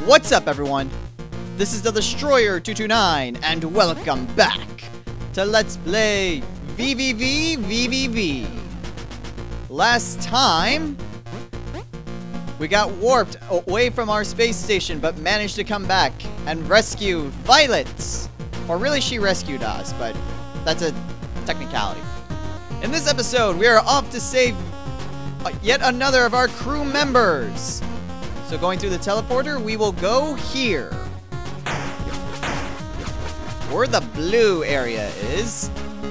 What's up, everyone? This is the Destroyer229, and welcome back to Let's Play VVVVVV. Last time, we got warped away from our space station, but managed to come back and rescue Violet. Or really, she rescued us, but that's a technicality. In this episode, we are off to save yet another of our crew members. So going through the teleporter, we will go here. Where the blue area is.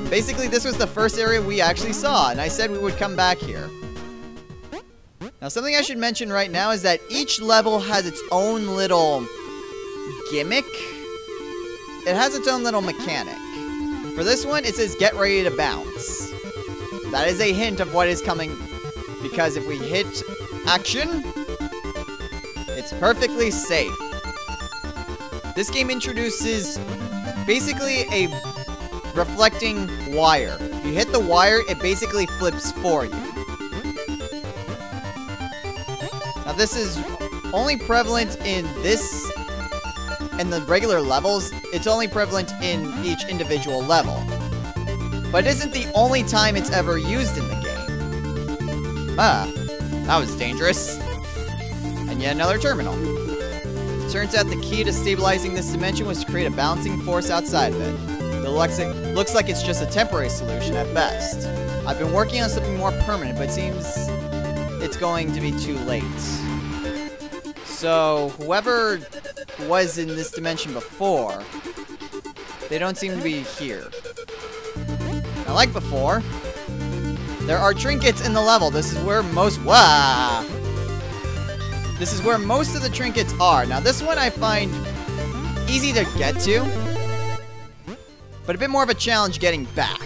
Basically, this was the first area we actually saw, and I said we would come back here. Now, something I should mention right now is that each level has its own little gimmick. It has its own little mechanic. For this one, it says get ready to bounce. That is a hint of what is coming, because if we hit action, it's perfectly safe. This game introduces basically a reflecting wire. If you hit the wire, it basically flips for you. Now this is only prevalent in the regular levels. It's only prevalent in each individual level. But it isn't the only time it's ever used in the game. Ah, that was dangerous. And yet another terminal. Turns out the key to stabilizing this dimension was to create a bouncing force outside of it. It looks like it's just a temporary solution at best. I've been working on something more permanent, but it seems it's going to be too late. So, whoever was in this dimension before, they don't seem to be here. Now, like before, there are trinkets in the level. This is where most... Wow! This is where most of the trinkets are. Now, this one I find easy to get to, but a bit more of a challenge getting back.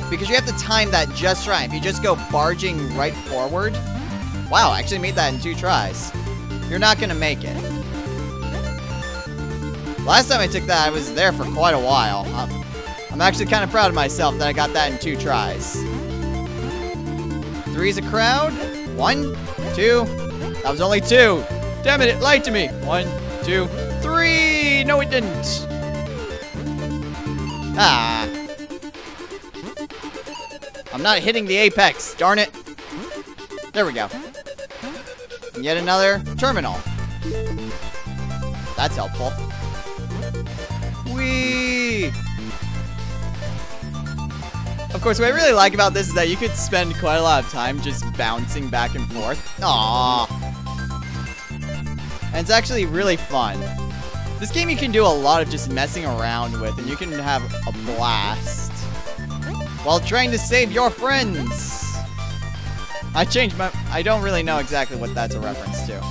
Because you have to time that just right. If you just go barging right forward... Wow, I actually made that in 2 tries. You're not going to make it. Last time I took that, I was there for quite a while. I'm actually kind of proud of myself that I got that in 2 tries. 3's a crowd. 1, 2. That was only 2. Damn it, it lied to me. 1, 2, 3. No, it didn't. Ah. I'm not hitting the apex. Darn it. There we go. And yet another terminal. That's helpful. Whee! Of course, what I really like about this is that you could spend quite a lot of time just bouncing back and forth. Aww. And it's actually really fun. This game you can do a lot of just messing around with, and you can have a blast while trying to save your friends. I don't really know exactly what that's a reference to.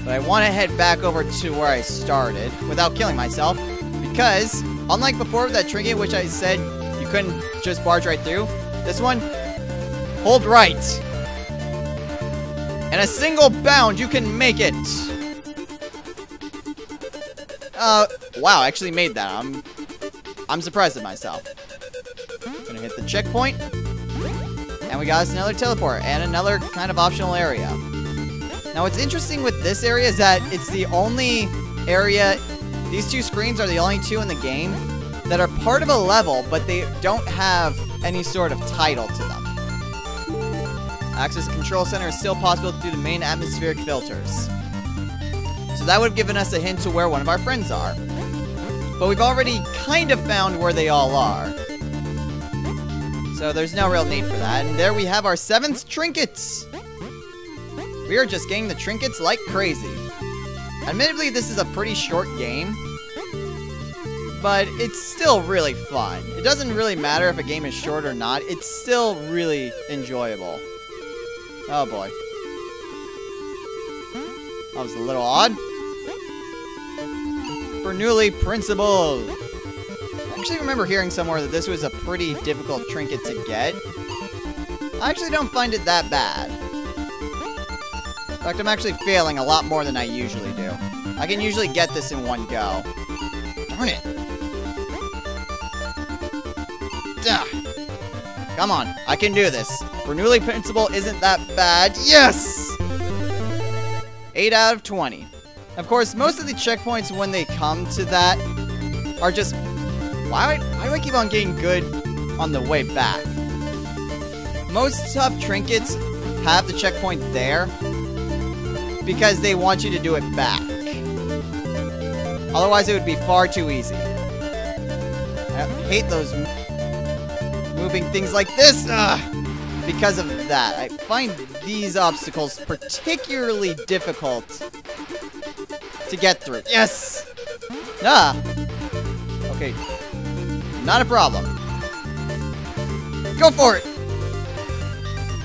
But I want to head back over to where I started without killing myself. Because, unlike before with that trinket, which I said you couldn't just barge right through, this one, hold right. In a single bound, you can make it. Wow, I actually made that. I'm surprised at myself. Gonna hit the checkpoint. And we got us another teleport and another kind of optional area. Now, what's interesting with this area is that it's the only area... These 2 screens are the only 2 in the game that are part of a level, but they don't have any sort of title to them. Access Control Center is still possible through the main atmospheric filters. So that would have given us a hint to where one of our friends are. But we've already kind of found where they all are. So there's no real need for that. And there we have our 7th trinkets. We are just getting the trinkets like crazy. Admittedly, this is a pretty short game, but it's still really fun. It doesn't really matter if a game is short or not. It's still really enjoyable. Oh boy. That was a little odd. Bernoulli Principle. I actually remember hearing somewhere that this was a pretty difficult trinket to get. I actually don't find it that bad. In fact, I'm actually failing a lot more than I usually do. I can usually get this in one go. Darn it. Ugh. Come on, I can do this. Bernoulli Principle isn't that bad. Yes! 8 out of 20. Of course, most of the checkpoints when they come to that are just... Why do I keep on getting good on the way back? Most tough trinkets have the checkpoint there because they want you to do it back. Otherwise, it would be far too easy. I hate those moving things like this. Because of that, I find these obstacles particularly difficult to get through. Yes! Okay. Not a problem. Go for it!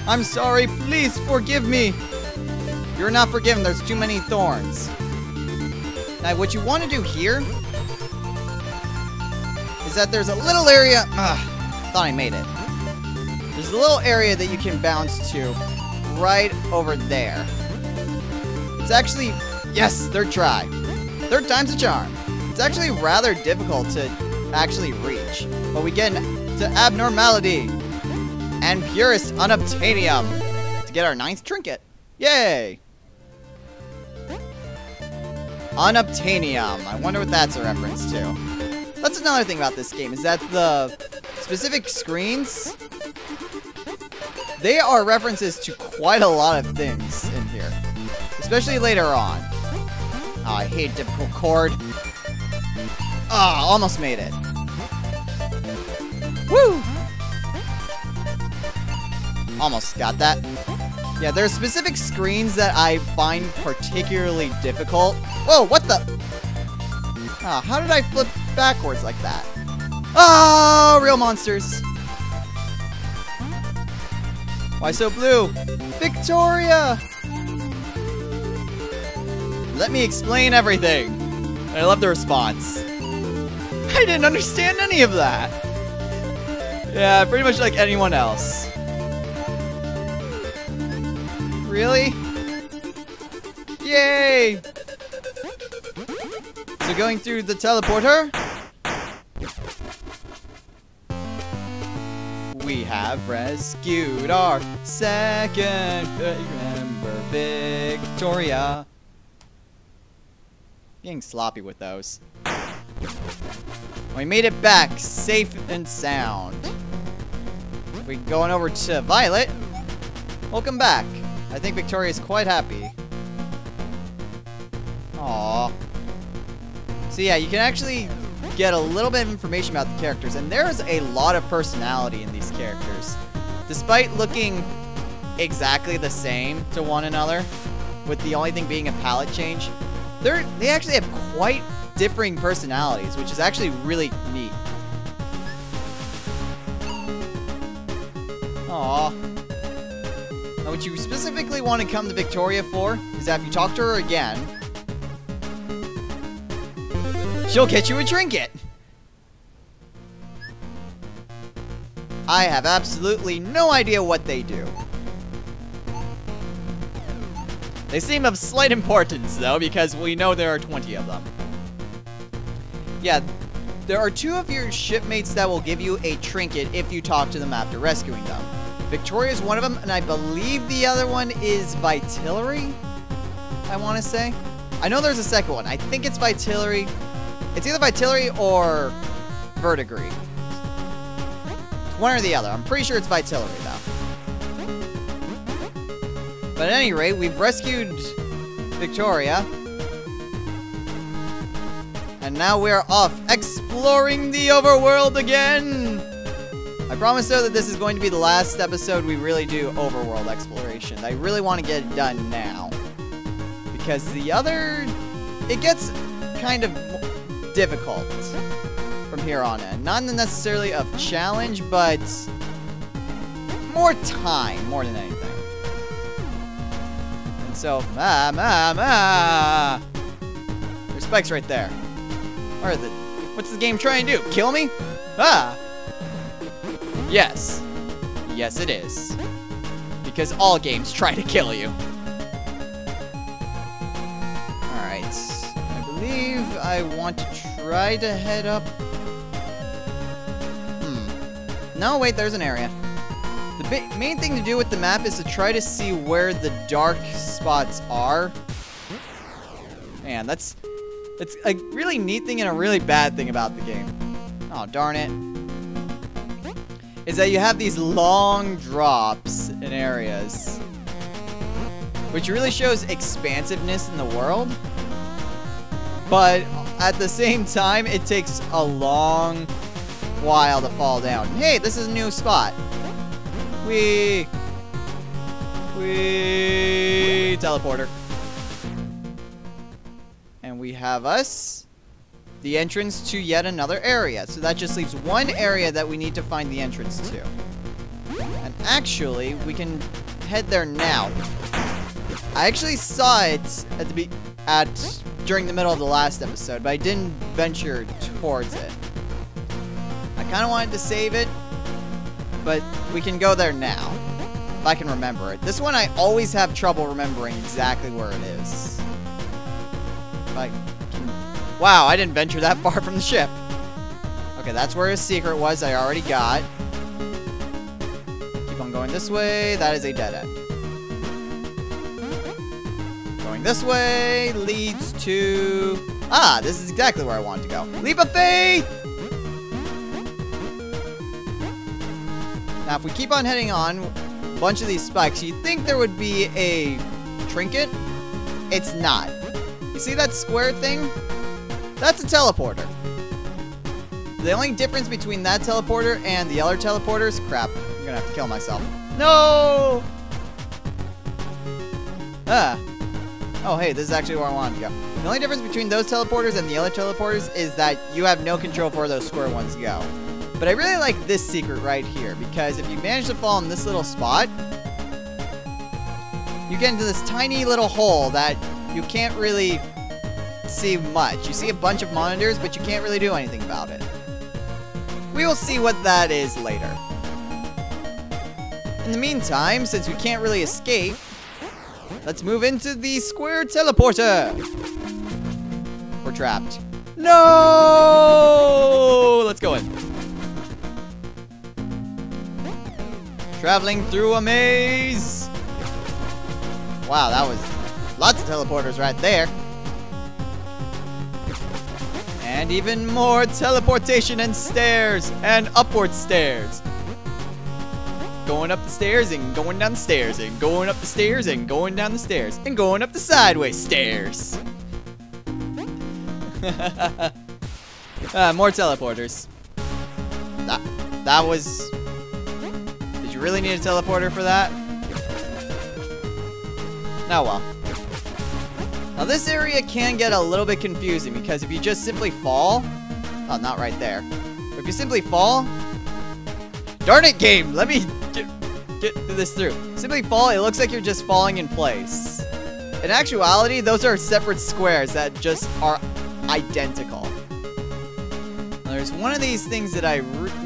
I'm sorry, please forgive me. You're not forgiven, there's too many thorns. Now, what you want to do here is that there's a little area... thought I made it. There's a little area that you can bounce to right over there. It's actually... Yes, third try. Third time's a charm. It's actually rather difficult to actually reach. But we get to abnormality and purest unobtainium to get our 9th trinket. Yay! Unobtainium. I wonder what that's a reference to. That's another thing about this game, is that the specific screens, they are references to quite a lot of things in here. Especially later on. Oh, I hate difficult chord. Almost made it. Woo! Almost got that. Yeah, there are specific screens that I find particularly difficult. Whoa, what the? How did I flip backwards like that? Oh, real monsters. Why so blue? Victoria! Let me explain everything. I love the response. I didn't understand any of that. Yeah, pretty much like anyone else. Really? Yay! So going through the teleporter, we have rescued our second member, Victoria. Getting sloppy with those. We made it back, safe and sound. We're going over to Violet. Welcome back. I think Victoria's quite happy. Aww. So yeah, you can actually get a little bit of information about the characters, and there's a lot of personality in these characters. Despite looking exactly the same to one another, with the only thing being a palette change, they actually have quite differing personalities, which is actually really neat. Aww. Now, what you specifically want to come to Victoria for is that if you talk to her again, she'll get you a trinket. I have absolutely no idea what they do. They seem of slight importance, though, because we know there are 20 of them. Yeah, there are 2 of your shipmates that will give you a trinket if you talk to them after rescuing them. Victoria is one of them, and I believe the other one is Vitillary, I want to say. I know there's a second one. I think it's Vitillary. It's either Vitillary or Verdigris. One or the other. I'm pretty sure it's Vitillary, though. But at any rate, we've rescued Victoria. And now we're off exploring the overworld again! I promise, though, that this is going to be the last episode we really do overworld exploration. I really want to get it done now. Because the other... it gets kind of difficult from here on in. Not necessarily of challenge, but more time, more than anything. And so, there's spikes right there. What's the game trying to do? Kill me? Yes. Yes, it is. Because all games try to kill you. Alright. I believe I want to try to head up. No, wait, there's an area. The main thing to do with the map is to try to see where the dark spots are Man, it's a really neat thing and a really bad thing about the game. Oh, darn it. Is that you have these long drops in areas, which really shows expansiveness in the world. But at the same time, it takes a long while to fall down. Hey, this is a new spot. Whee! Whee! Teleporter. And we have the entrance to yet another area. So that just leaves one area that we need to find the entrance to. And actually, we can head there now. I actually saw it during the middle of the last episode, but I didn't venture towards it. I kind of wanted to save it, but we can go there now, if I can remember it. This one I always have trouble remembering exactly where it is. Wow, I didn't venture that far from the ship. Okay, that's where his secret was. I already got. Keep on going this way. That is a dead end. Going this way leads to... Ah, this is exactly where I wanted to go. Leap of faith! Now, if we keep on heading on, a bunch of these spikes, you'd think there would be a trinket. It's not. You see that square thing? That's a teleporter. The only difference between that teleporter and the other teleporters... Crap, I'm gonna have to kill myself. No! Ah. Oh, hey, this is actually where I wanted to go. The only difference between those teleporters and the other teleporters is that you have no control for where those square ones go. But I really like this secret right here, because if you manage to fall in this little spot, you get into this tiny little hole that you can't really see much. You see a bunch of monitors, but you can't really do anything about it. We will see what that is later. In the meantime, since we can't really escape, let's move into the square teleporter. We're trapped. No! Let's go in. Traveling through a maze. Wow, that was lots of teleporters right there. And even more teleportation and stairs and upward stairs. Going up the stairs and going down the stairs and going up the stairs and going down the stairs and going up the sideways stairs. More teleporters. That was... Did you really need a teleporter for that? Oh well. Now this area can get a little bit confusing because if you just simply fall... Oh, not right there. But if you simply fall... Darn it, game! Let me get this through. Simply fall, it looks like you're just falling in place. In actuality, those are separate squares that just are identical. Now, there's one of these things that I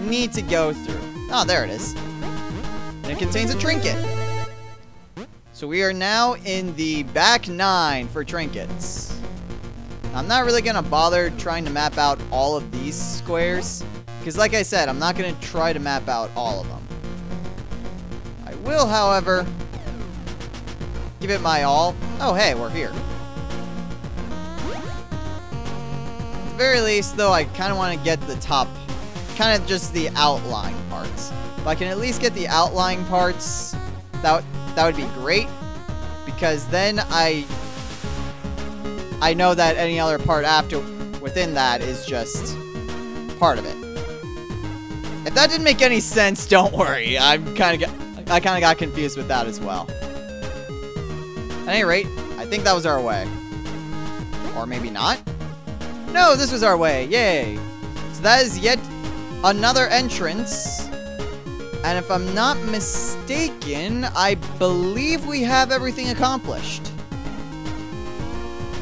need to go through. Oh, there it is. And it contains a trinket. So we are now in the back 9 for trinkets. I'm not really going to bother trying to map out all of these squares. Because like I said, I'm not going to try to map out all of them. I will, however, give it my all. Oh, hey, we're here. At the very least, though, I kind of want to get the top, kind of just the outline parts. If I can at least get the outline parts, that would be great. Because then I know that any other part within that is just part of it. If that didn't make any sense, don't worry. I kind of got confused with that as well. At any rate, I think that was our way. Or maybe not. No, this was our way. Yay. So that is yet another entrance. And if I'm not mistaken, I believe we have everything accomplished.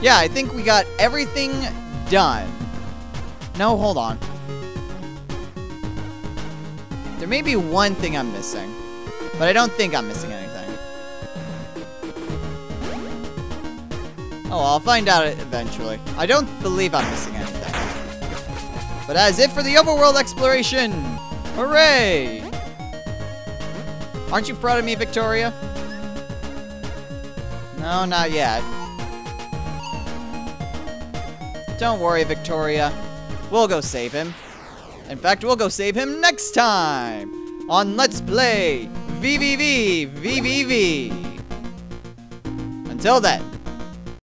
Yeah, I think we got everything done. No, hold on. There may be one thing I'm missing, but I don't think I'm missing anything. Oh, I'll find out eventually. I don't believe I'm missing anything. But that is it for the overworld exploration! Hooray! Aren't you proud of me, Victoria? No, not yet. Don't worry, Victoria. We'll go save him. In fact, we'll go save him next time on Let's Play VVVVVV. Until then,